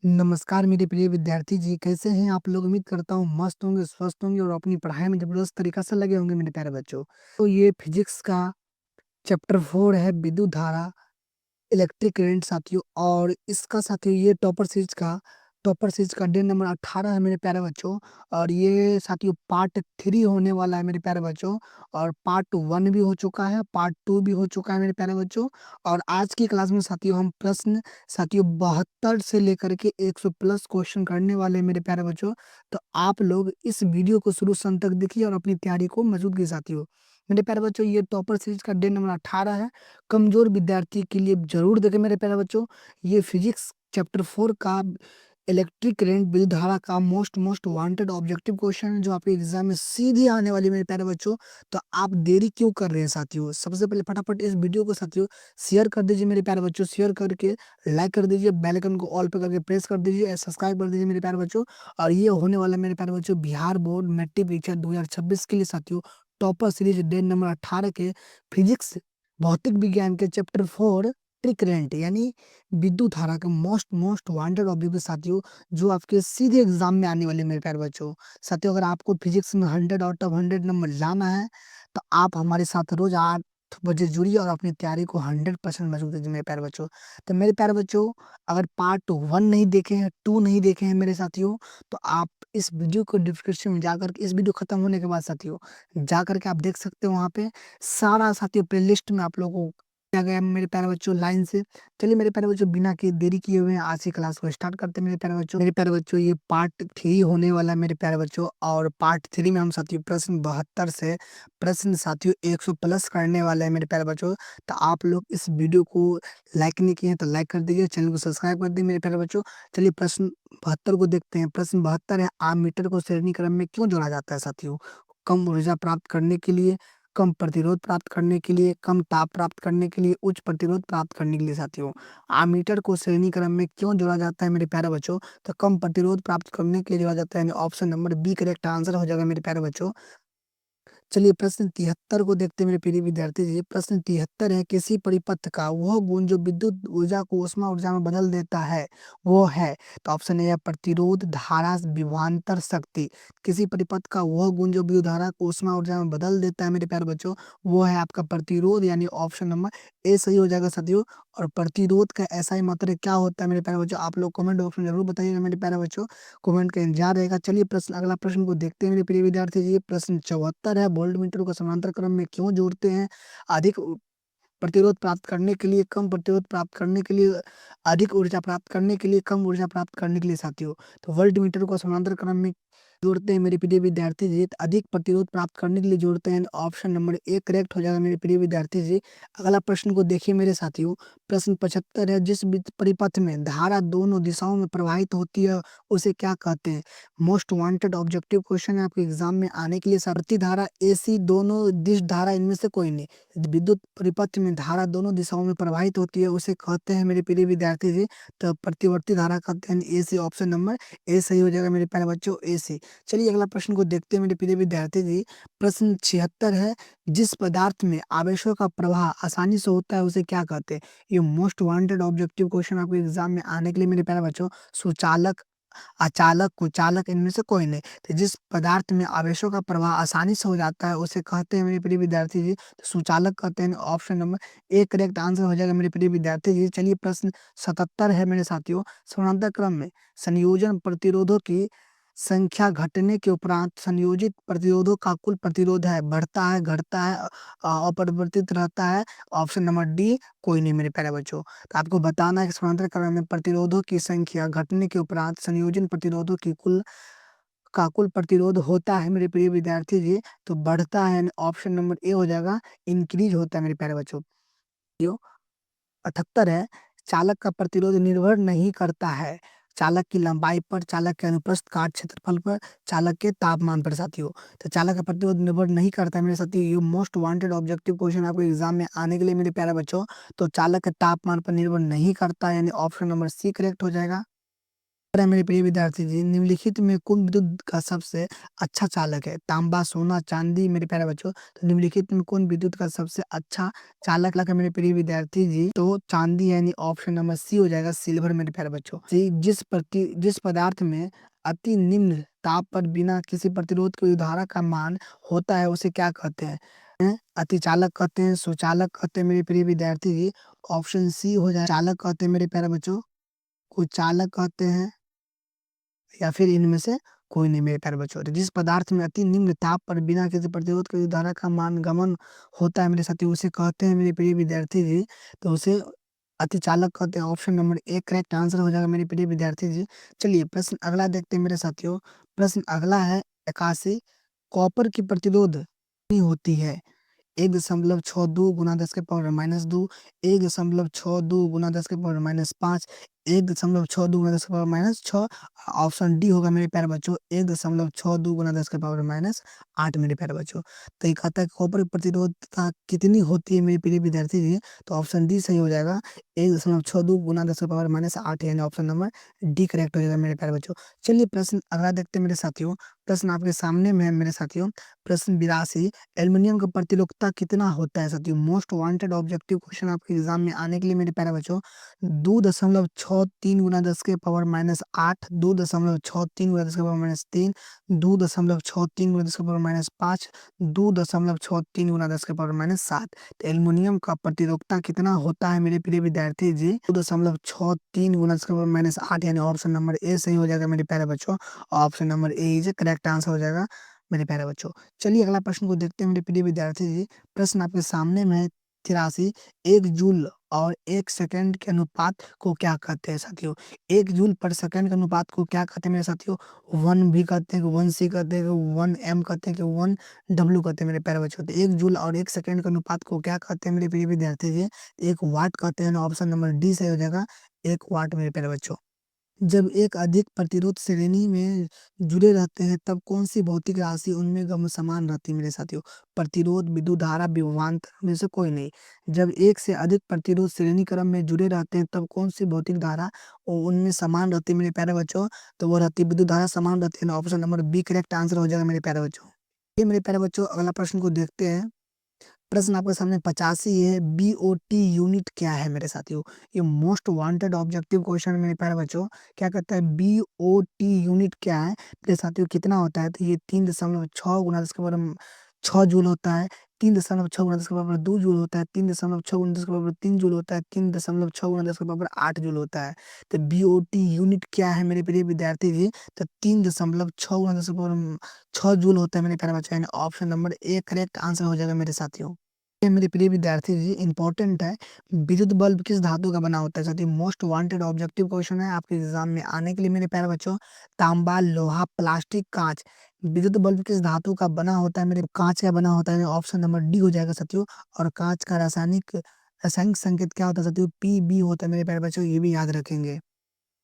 नमस्कार मेरे प्रिय विद्यार्थी जी, कैसे हैं आप लोग? उम्मीद करता हूँ मस्त होंगे, स्वस्थ होंगे और अपनी पढ़ाई में ज़बरदस्त तरीक़ा से लगे होंगे मेरे प्यारे बच्चों। तो ये फिज़िक्स का चैप्टर 4 है विद्युत धारा, इलेक्ट्रिक करंट साथियों और इसका साथियों ये टॉपर सीरीज़ का डे नंबर 18 है मेरे प्यारे बच्चों। और ये साथियों पार्ट 3 होने वाला है मेरे प्यारे बच्चों। और पार्ट 1 भी हो चुका है, पार्ट 2 भी हो चुका है मेरे प्यारे बच्चों। और आज की क्लास में साथियों हम प्रश्न साथियों 72 से लेकर के 100 प्लस क्वेश्चन करने वाले हैं मेरे प्यारे बच्चों। तो आप लोग इस वीडियो को शुरू से अंत तक देखिए और अपनी तैयारी को मजबूत कीजिए साथियों। मेरे प्यारे बच्चों ये टॉपर सीरीज़ का डे नंबर 18 है। कमज़ोर विद्यार्थी के लिए ज़रूर देखें मेरे प्यारे बच्चों। ये फिज़िक्स चैप्टर 4 का इलेक्ट्रिक करंट विद्युत धारा का मोस्ट वांटेड ऑब्जेक्टिव क्वेश्चन है जो आपके एग्ज़ाम में सीधे आने वाली है मेरे प्यारे बच्चों। तो आप देरी क्यों कर रहे हैं साथियों? सबसे पहले फटाफट इस वीडियो को साथियों शेयर कर दीजिए मेरे प्यारे बच्चों। शेयर करके लाइक कर दीजिए, बेल आइकन को ऑल पे करके प्रेस कर दीजिए, सब्सक्राइब कर दीजिए मेरे प्यारे बच्चों। और ये होने वाला है मेरे प्यारे बच्चों बिहार बोर्ड मैट्रिक परीक्षा 2026 के लिए साथियों टॉपर सीरीज़ डे नंबर 18 के फिज़िक्स भौतिक विज्ञान के चैप्टर 4 इलेक्ट्रिक करंट यानी विद्युत धारा का मोस्ट वांटेड ऑब्जेक्ट साथियों जो आपके सीधे एग्जाम में आने वाले मेरे प्यारे बच्चों। साथियों अगर आपको फिजिक्स में 100 आउट ऑफ 100 नंबर लाना है तो आप हमारे साथ रोज 8 बजे जुड़िए और अपनी तैयारी को 100% मजबूत कीजिए मेरे प्यारे बच्चों। तो मेरे प्यारे बच्चों अगर पार्ट 1 नहीं देखे हैं, 2 नहीं देखे हैं मेरे साथियों, तो आप इस वीडियो को डिस्क्रिप्शन में जाकर के इस वीडियो खत्म होने के बाद साथियों जाकर के आप देख सकते हो वहाँ पे सारा साथियों प्लेलिस्ट में आप लोगों को दिया गया है मेरे प्यारे बच्चों लाइन से। चलिए मेरे प्यारे बच्चों बिना के देरी किए हुए आज की क्लास को स्टार्ट करते हैं मेरे प्यारे बच्चों। मेरे प्यारे बच्चों ये पार्ट 3 होने वाला है मेरे प्यारे बच्चों। और पार्ट 3 में हम साथियों प्रश्न 72 से प्रश्न साथियों 100 प्लस करने वाले हैं मेरे प्यारे बच्चों। तो आप लोग इस वीडियो को लाइक नहीं किए हैं तो लाइक कर दीजिए, चैनल को सब्सक्राइब कर दीजिए मेरे प्यारे बच्चों। चलिए प्रश्न 72 को देखते हैं। प्रश्न 72 है, आममीटर को श्रेणी क्रम में क्यों जोड़ा जाता है साथियों? कम ऊर्जा प्राप्त करने के लिए, कम प्रतिरोध प्राप्त करने के लिए, कम ताप प्राप्त करने के लिए, उच्च प्रतिरोध प्राप्त करने के लिए साथियों आमीटर को श्रेणी क्रम में क्यों जोड़ा जाता है मेरे प्यारे बच्चों? तो कम प्रतिरोध प्राप्त करने के लिए जोड़ा जाता है, यानी option number B correct answer हो जाएगा मेरे प्यारे बच्चों। चलिए प्रश्न 73 को देखते हैं मेरे प्रिय विद्यार्थी जी। प्रश्न 73 है, किसी परिपथ का वह गुण जो विद्युत ऊर्जा को ऊष्मा ऊर्जा में बदल देता है वो है। तो ऑप्शन ए है प्रतिरोध, धारा, विभवांतर, शक्ति। किसी परिपथ का वह गुण जो विद्युत धारा को ऊष्मा ऊर्जा में बदल देता है मेरे प्यारे बच्चों वो है आपका प्रतिरोध, यानी ऑप्शन नंबर ए सही हो जाएगा साथियों। और प्रतिरोध का ऐसा ही मात्रा क्या होता है मेरे प्यारे बच्चों? आप लोग कमेंट बॉक्स में जरूर बताइएगा मेरे प्यारे बच्चों। कमेंट का इंतजार रहेगा। चलिए प्रश्न अगला प्रश्न को देखते हैं मेरे प्रिय विद्यार्थी जी। प्रश्न 74 है, वोल्ट मीटर को समांतर क्रम में क्यों जोड़ते हैं? अधिक प्रतिरोध प्राप्त करने के लिए, कम प्रतिरोध प्राप्त करने के लिए, अधिक ऊर्जा प्राप्त करने के लिए, कम ऊर्जा प्राप्त करने के लिए साथियों। तो वोल्ट मीटर को समांतर क्रम में जोड़ते हैं मेरे प्रिय विद्यार्थी जी। तो अधिक प्रतिरोध प्राप्त करने के लिए जोड़ते हैं, ऑप्शन नंबर ए करेक्ट हो जाएगा मेरे प्रिय विद्यार्थी जी। अगला प्रश्न को देखिए मेरे साथियों। प्रश्न 75 है, जिस परिपथ में धारा दोनों दिशाओं में प्रवाहित होती है उसे क्या कहते हैं? मोस्ट वांटेड ऑब्जेक्टिव क्वेश्चन है आपके एग्जाम में आने के लिए। सारथी धारा, एसी, दोनों दिश धारा, इनमें से कोई नहीं। विद्युत परिपथ में धारा दोनों दिशाओं में प्रवाहित होती है उसे कहते हैं मेरे प्रिय विद्यार्थी जी। तो प्रतिवर्ती धारा कहते हैं एसी, ऑप्शन नंबर ए सही हो जाएगा मेरे प्यारे बच्चों, एसी। चलिए अगला प्रश्न को देखते हैं मेरे प्रिय विद्यार्थी जी। प्रश्न 76 है, जिस पदार्थ में आवेशों का प्रवाह आसानी से होता है उसे क्या कहते हैं? ये मोस्ट वांटेड ऑब्जेक्टिव क्वेश्चन आपके एग्जाम में आने के लिए मेरे प्यारे बच्चों। सुचालक, अचालक, कुचालक, इनमें से कोई नहीं। तो जिस पदार्थ में आवेशों का प्रवाह आसानी से हो जाता है उसे कहते हैं मेरे प्रिय विद्यार्थी जी, तो सुचालक कहते हैं, option number A correct answer हो जाएगा मेरे प्रिय विद्यार्थी जी। चलिए प्रश्न 77 है मेरे साथियों। समानांतर क्रम में संयोजन प्रतिरोधों की संख्या घटने के उपरांत संयोजित प्रतिरोधों का कुल प्रतिरोध है बढ़ता है, घटता है, अपरिवर्तित रहता है? ऑप्शन नंबर डी कोई नहीं मेरे प्यारे बच्चों। तो आपको बताना है कि समानांतर क्रम में प्रतिरोधों की संख्या घटने के उपरांत संयोजन प्रतिरोधों की कुल प्रतिरोध होता है मेरे प्रिय विद्यार्थी जी, तो बढ़ता है, यानी ऑप्शन नंबर ए हो जाएगा, इंक्रीज होता है मेरे प्यारे बच्चों। क्यों? 78 है, चालक का प्रतिरोध निर्भर नहीं करता है चालक की लंबाई पर, चालक के अनुप्रस्थ काट क्षेत्रफल पर, चालक के तापमान पर साथियों। तो चालक का प्रतिरोध निर्भर नहीं करता है मेरे साथियों। ये मोस्ट वांटेड ऑब्जेक्टिव क्वेश्चन आपको एग्जाम में आने के लिए मेरे प्यारे बच्चों। तो चालक के तापमान पर निर्भर नहीं करता, यानी ऑप्शन नंबर सी करेक्ट हो जाएगा। मेरे प्रिय विद्यार्थी जी, निम्नलिखित में कौन विद्युत का सबसे अच्छा चालक है? तांबा, सोना, चांदी मेरे प्यारे बच्चों। तो निम्नलिखित में कौन विद्युत का सबसे अच्छा चालक है मेरे प्रिय विद्यार्थी जी? तो चांदी यानी ऑप्शन नंबर सी हो जाएगा, सिल्वर मेरे प्यारे बच्चों। जिस पदार्थ में अति निम्न ताप पर बिना किसी प्रतिरोध के धारा का मान होता है उसे क्या कहते हैं? अति चालक कहते हैं, सुचालक कहते हैं मेरे प्रिय विद्यार्थी जी। ऑप्शन सी हो जाए चालक कहते हैं मेरे प्यारे बच्चों, कुचालक कहते हैं, या फिर इनमें से कोई नहीं मेरे प्यारे बच्चों। तो जिस पदार्थ में अति निम्न ताप पर बिना किसी प्रतिरोध के धारा का मान गमन होता है मेरे साथी, उसे कहते हैं मेरे प्रिय विद्यार्थी जी। तो उसे अति चालक कहते हैं। ऑप्शन नंबर एक करेक्ट आंसर हो जाएगा मेरे प्रिय विद्यार्थी जी। चलिए प्रश्न अगला देखते हैं मेरे साथियों। प्रश्न अगला है 81। कॉपर की प्रतिरोध कितनी होती है? 1.62 गुना 10 के पावर माइनस 2, 1.62 गुना 10 के पावर माइनस 5, 1.62 गुना 10 के पावर माइनस 6। ऑप्शन डी होगा मेरे प्यारे बच्चों, 1.62 गुना 10 के पावर माइनस 8 मेरे प्यारे बच्चों। तो ये कहता है कि कॉपर की प्रतिरोधकता कितनी होती है मेरे प्रिय विद्यार्थी जी? तो ऑप्शन डी सही हो जाएगा, 1.62 गुना 10 के पावर माइनस 8 यानी ऑप्शन नंबर डी करेक्ट हो जाएगा मेरे प्यारे बच्चों। चलिए प्रश्न अगला देखते हैं मेरे साथियों। प्रश्न आपके सामने में है मेरे साथियों। प्रश्न 82। एल्युमिनियम का प्रतिरोधकता कितना होता है साथियों? मोस्ट वांटेड ऑब्जेक्टिव क्वेश्चन आपके एग्जाम में आने के लिए मेरे प्यारे बच्चों, 2.63 गुना 10 के पावर माइनस 8, 2.63 गुना 10 के पावर माइनस 3, 2.63 गुना 10 के पावर माइनस 5, 2.63 गुना 10 के पावर माइनस 7। तो एल्युमिनियम का प्रतिरोधकता कितना होता है मेरे प्रिय विद्यार्थी जी? 2.63 गुना 10 के पावर माइनस 8 यानी ऑप्शन नंबर ए सही हो जाएगा मेरे प्यारे बच्चों। Option number A is correct answer हो जाएगा मेरे प्यारे बच्चों। चलिए अगला प्रश्न को देखते हैं मेरे प्रिय विद्यार्थी जी। प्रश्न आपके सामने में है 83। 1 जूल और 1 सेकंड के अनुपात को क्या कहते हैं साथियों? 1 जूल पर सेकंड के अनुपात को क्या कहते हैं मेरे साथियों? 1 भी कहते हैं, 1 सी कहते हैं, 1 एम कहते हैं, कि 1 डब्ल्यू कहते हैं मेरे प्यारे बच्चों। तो 1 जूल और 1 सेकंड के अनुपात को क्या कहते हैं मेरे प्रिय विद्यार्थी जी? 1 वाट कहते हैं। ऑप्शन नंबर डी सही हो जाएगा, 1 वाट मेरे प्यारे बच्चों। जब एक अधिक प्रतिरोध श्रेणी में जुड़े रहते हैं तब कौन सी भौतिक राशि उनमें समान रहती है मेरे साथियों? प्रतिरोध, विद्युत धारा, विभवांतर में से कोई नहीं। जब एक से अधिक प्रतिरोध श्रेणी क्रम में जुड़े रहते हैं तब कौन सी भौतिक धारा उनमें समान रहती है मेरे प्यारे बच्चों? तो वो रहती है विद्युत धारा समान रहती है। Option number B correct answer हो जाएगा मेरे प्यारे बच्चों। ये मेरे प्यारे बच्चों अगला प्रश्न को देखते हैं। प्रश्न आपके सामने 85 है। बीओटी यूनिट क्या है मेरे साथियों? ये मोस्ट वांटेड ऑब्जेक्टिव क्वेश्चन मेरे प्यारे बच्चों। क्या कहता है बीओटी यूनिट क्या है मेरे साथियों? कितना होता है? तो ये 3.6 गुना 10 के पावर 6 जूल होता है, 3.6 गुना 10 के पावर 2 जूल होता है, 3.6 गुना 10 के पावर 3 जूल होता है, 3.6 गुना 10 के पावर 8 जूल होता है। तो बीओटी यूनिट क्या है मेरे प्रिय विद्यार्थी जी? तो 3.6 गुना 10 के पावर 6 जूल होता है मेरे प्यारे बच्चों, यानी option number A correct answer हो जाएगा मेरे साथियों। ये मेरे प्रिय विद्यार्थी जी इंपॉर्टेंट है। विद्युत बल्ब किस धातु का बना होता है साथियों? मोस्ट वांटेड ऑब्जेक्टिव क्वेश्चन है आपके एग्जाम में आने के लिए मेरे प्यारे बच्चों। तांबा, लोहा, प्लास्टिक, कांच, विद्युत बल्ब किस धातु का बना होता है? मेरे कांच का बना होता है। ऑप्शन नंबर डी हो जाएगा साथियों। और कांच का रासायनिक रासायनिक संकेत क्या होता है साथियों? पी बी होता है मेरे प्यारे बच्चों, ये भी याद रखेंगे।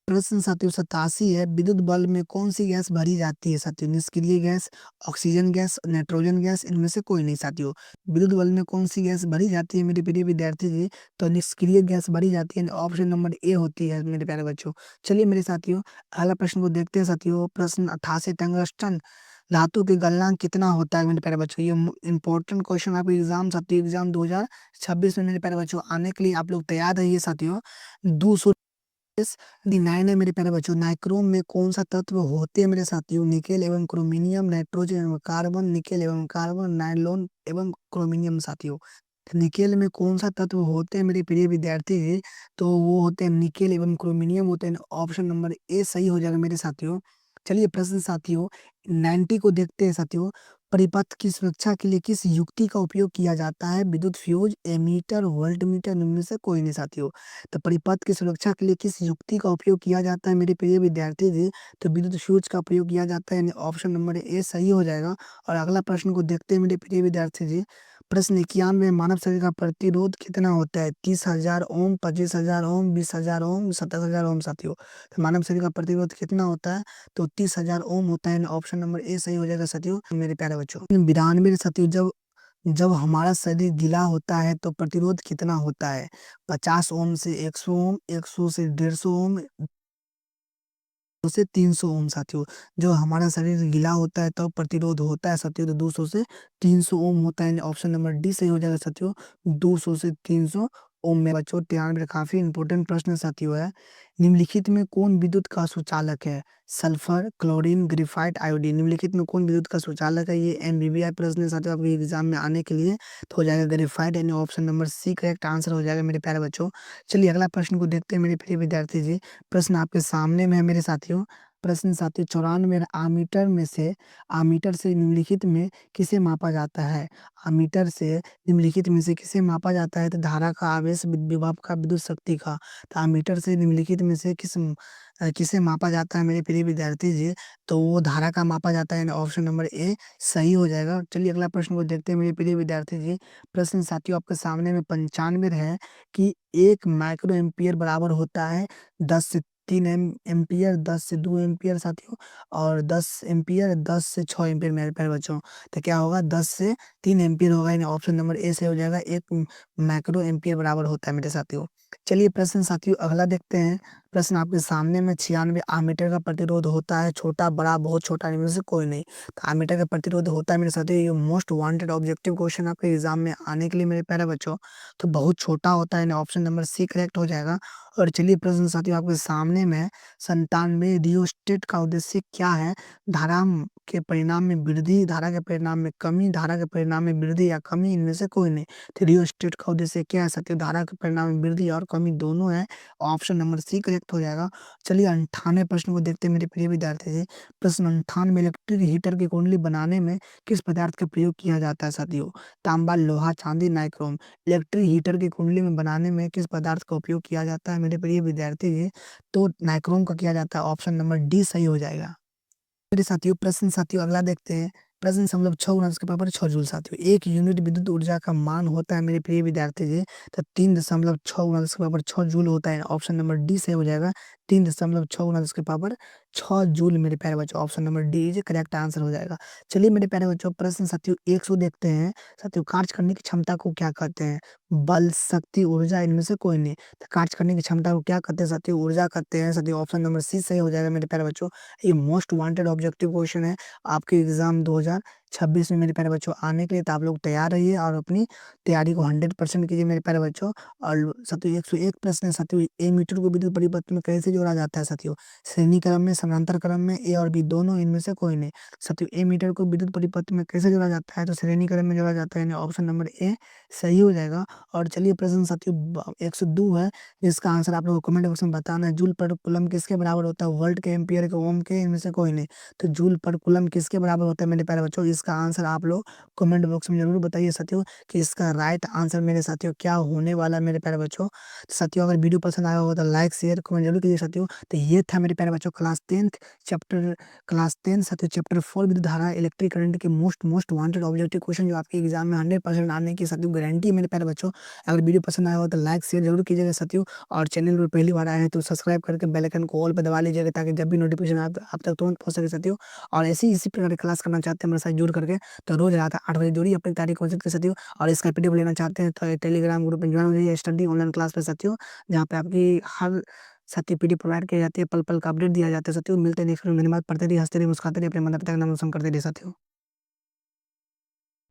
प्रश्न साथियों 87 है। विद्युत बल्ब में कौन सी गैस भरी जाती है साथियों? निष्क्रिय gas, oxygen gas, nitrogen gas, इनमें से कोई नहीं साथियों। विद्युत बल्ब में कौन सी गैस भरी जाती है मेरे प्रिय विद्यार्थी जी? तो निष्क्रिय गैस भरी जाती है। ऑप्शन नंबर ए होती है मेरे प्यारे बच्चों। चलिए मेरे साथियों अगला प्रश्न को देखते हैं साथियों। प्रश्न 88। टंगस्टन धातु के गलनांक कितना होता है मेरे प्यारे बच्चों? ये इंपॉर्टेंट क्वेश्चन आपके एग्जाम साथियों एग्जाम 2026 में मेरे प्यारे बच्चों आने के लिए आप लोग तैयार रहिए साथियों। 9 है मेरे प्यारे बच्चों। नाइक्रोम में कौन सा तत्व होते हैं मेरे साथियों? निकेल एवं क्रोमिनियम, नाइट्रोजन एवं कार्बन, निकेल एवं कार्बन, नाइलॉन एवं क्रोमिनियम साथियों। तो निकेल में कौन सा तत्व होते हैं मेरे प्रिय विद्यार्थी जी? तो वो होते हैं निकेल एवं क्रोमिनियम होते हैं। ऑप्शन नंबर ए सही हो जाएगा मेरे साथियों। चलिए प्रश्न साथियों 90 को देखते हैं साथियों। परिपथ की सुरक्षा के लिए किस युक्ति का उपयोग किया जाता है? विद्युत फ्यूज, एमीटर, वोल्टमीटर, इनमें से कोई नहीं साथियों। तो परिपथ की सुरक्षा के लिए किस युक्ति का उपयोग किया जाता है मेरे प्रिय विद्यार्थी जी? तो विद्युत फ्यूज का प्रयोग किया जाता है, यानी ऑप्शन नंबर ए सही हो जाएगा। और अगला प्रश्न को देखते हैं मेरे प्रिय विद्यार्थी जी। प्रश्न 91। मानव शरीर का प्रतिरोध कितना होता है? 30,000 ओम, 25,000 ओम, 20,000 ओम, 27,000 ओम साथियों। तो मानव शरीर का प्रतिरोध कितना होता है? तो 30,000 ओम होता है। ऑप्शन नंबर ए सही हो जाएगा साथियों मेरे प्यारे बच्चों। 92 साथियों। जब जब हमारा शरीर गीला होता है तो प्रतिरोध कितना होता है? 50 ओम से 100 ओम, 100 से 150 ओम, से 300 ओम साथियों। जो हमारा शरीर गीला होता है तो प्रतिरोध होता है साथियों, तो 200 से 300 ओम होता है। ऑप्शन नंबर डी सही हो जाएगा साथियों, 200 से 300 ओम में। बच्चों ध्यान में, काफी इंपॉर्टेंट प्रश्न साथियों है। निम्नलिखित में कौन विद्युत का सुचालक है? Sulphur, chlorine, graphite, iodine. निम्नलिखित में कौन विद्युत का सुचालक है? ये एमबीबीआई प्रश्न है साथियों आपके एग्जाम में आने के लिए। तो हो जाएगा ग्रेफाइट, यानी option number C correct answer हो जाएगा मेरे प्यारे बच्चों। चलिए अगला प्रश्न को देखते हैं मेरे प्रिय विद्यार्थी जी। प्रश्न आपके सामने में है मेरे साथियों। प्रश्न साथियों 94 आमीटर से निम्नलिखित में किसे मापा जाता है? आमीटर से निम्नलिखित में से किसे मापा जाता है? तो धारा का, आवेश, विभव का, विद्युत शक्ति का। तो आमीटर से निम्नलिखित में से किसे मापा जाता है मेरे प्रिय विद्यार्थी जी? तो वो धारा का मापा जाता है, ऑप्शन नंबर ए सही हो जाएगा। चलिए अगला प्रश्न को देखते हैं मेरे प्रिय विद्यार्थी जी। प्रश्न साथियों आपके सामने में 95 है कि 1 माइक्रो एम्पियर बराबर होता है 10 से 3 एम्पियर, 10 से 2 एम्पियर साथियों, और 10 एम्पियर, 10 से 6 एम्पियर मेरे प्यारे बच्चों। तो क्या होगा? 10 से 3 एम्पियर होगा, यानी ऑप्शन नंबर ए से हो जाएगा। 1 माइक्रो एम्पियर बराबर होता है मेरे साथियों। चलिए प्रश्न साथियों अगला देखते हैं। प्रश्न आपके सामने में 96 आमीटर का प्रतिरोध होता है, छोटा, बड़ा, बहुत छोटा, इनमें से कोई नहीं। तो आमीटर का प्रतिरोध होता है मेरे साथियों, ये मोस्ट वांटेड ऑब्जेक्टिव क्वेश्चन आपके एग्जाम में आने के लिए मेरे प्यारे बच्चों। तो बहुत छोटा होता है, यानी ऑप्शन नंबर सी करेक्ट हो जाएगा। और चलिए प्रश्न साथियों आपके सामने में 97 रियोस्टेट का उद्देश्य क्या है? धारा के परिणाम में वृद्धि, धारा के परिणाम में कमी, धारा के परिणाम में वृद्धि या कमी, इनमें से कोई नहीं। तो रियोस्टेट का उद्देश्य क्या है साथियों? धारा के परिणाम में वृद्धि और कमी दोनों है, ऑप्शन नंबर सी करेक्ट हो जाएगा। चलिए 98 प्रश्न को देखते हैं मेरे प्रिय विद्यार्थी जी। प्रश्न 98 इलेक्ट्रिक हीटर की कुंडली बनाने में किस पदार्थ का प्रयोग किया जाता है साथियों? तांबा, लोहा, चांदी, नाइक्रोम। इलेक्ट्रिक हीटर की कुंडली में बनाने में किस पदार्थ का उपयोग किया जाता है मेरे प्रिय विद्यार्थी जी? तो नाइक्रोम का किया जाता है, ऑप्शन नंबर डी सही हो जाएगा। मेरे साथियों प्रश्न साथियों अगला देखते हैं। प्रश्न मतलब 6 गुना उसके पावर 6 जूल साथियों। 1 यूनिट विद्युत ऊर्जा का मान होता है मेरे प्रिय विद्यार्थी जी, तो 3.6 गुना उसके पावर 6 जूल होता है, ऑप्शन नंबर डी सही हो जाएगा। 3.6 गुना उसके पावर 6 जूल मेरे प्यारे बच्चों, option number D is correct answer हो जाएगा। चलिए मेरे प्यारे बच्चों प्रश्न साथियों 100 देखते हैं। साथियों कार्य करने की क्षमता को क्या कहते हैं? बल, शक्ति, ऊर्जा, इनमें से कोई नहीं। तो कार्य करने की क्षमता को क्या कहते हैं साथियों? ऊर्जा कहते हैं साथियों, ऑप्शन नंबर सी सही हो जाएगा मेरे प्यारे बच्चों। ये मोस्ट वांटेड ऑब्जेक्टिव क्वेश्चन है आपके एग्जाम 2026 में मेरे प्यारे बच्चों आने के लिए। तो आप लोग तैयार रहिए और अपनी तैयारी को 100% कीजिए मेरे प्यारे बच्चों। और साथियों 101 प्रश्न है साथियों। ए मीटर को विद्युत परिपथ में कैसे जोड़ा जाता है साथियों? श्रेणी क्रम में, समांतर क्रम में, ए और बी दोनों, इनमें से कोई नहीं। साथियों ए मीटर को विद्युत परिपथ में कैसे जोड़ा जाता है? तो श्रेणी क्रम में जोड़ा जाता है, यानी ऑप्शन नंबर ए सही हो जाएगा। और चलिए प्रश्न साथियों 102 है, जिसका आंसर आप लोग को कमेंट बॉक्स में बताना है। जूल पर कूलम किसके बराबर होता है? वोल्ट के, एम्पियर के, ओम के, इनमें से कोई नहीं। तो जूल पर कूलम किसके बराबर होता है मेरे प्यारे बच्चों? इसका आंसर आप लोग कमेंट बॉक्स में जरूर बताइए साथियों कि इसका राइट आंसर मेरे साथियों क्या होने वाला है मेरे प्यारे बच्चों। तो साथियों अगर वीडियो पसंद आया हो तो लाइक, शेयर, कमेंट जरूर कीजिए साथियों। तो ये था मेरे प्यारे बच्चों क्लास 10 साथियों चैप्टर 4 विद्युत धारा इलेक्ट्रिक करंट के मोस्ट वांटेड ऑब्जेक्टिव क्वेश्चन, जो आपके एग्जाम में 100% आने की साथियों गारंटी है मेरे प्यारे बच्चों। अगर वीडियो पसंद आया हो तो लाइक, शेयर जरूर कीजिएगा साथियों। और चैनल पर पहली बार आए हैं तो सब्सक्राइब करके बेल आइकन को ऑल पे दबा लीजिएगा, ताकि जब भी नोटिफिकेशन आप तक तुरंत पहुंच सके साथियों। और ऐसे ही इसी प्रकार की क्लास करना चाहते हैं मेरे साथ जुड़ करके, तो रोज रात 8 बजे जुड़िए अपनी तारीख कोशिश कर साथियों। और इसका पीडीएफ लेना चाहते हैं तो टेलीग्राम ग्रुप में ज्वाइन हो जाइए स्टडी ऑनलाइन क्लास पे साथियों, जहाँ पे आपकी हर साथियों पीडीएफ प्रोवाइड की जाती है, पल पल का अपडेट दिया जाता है साथियों। मिलते हैं नेक्स्ट वीडियो में। धन्यवाद। पढ़ते रहिए, हंसते रहिए, मुस्कुराते रहिए, अपने माता पिता का नाम रोशन करते रहिए साथियों।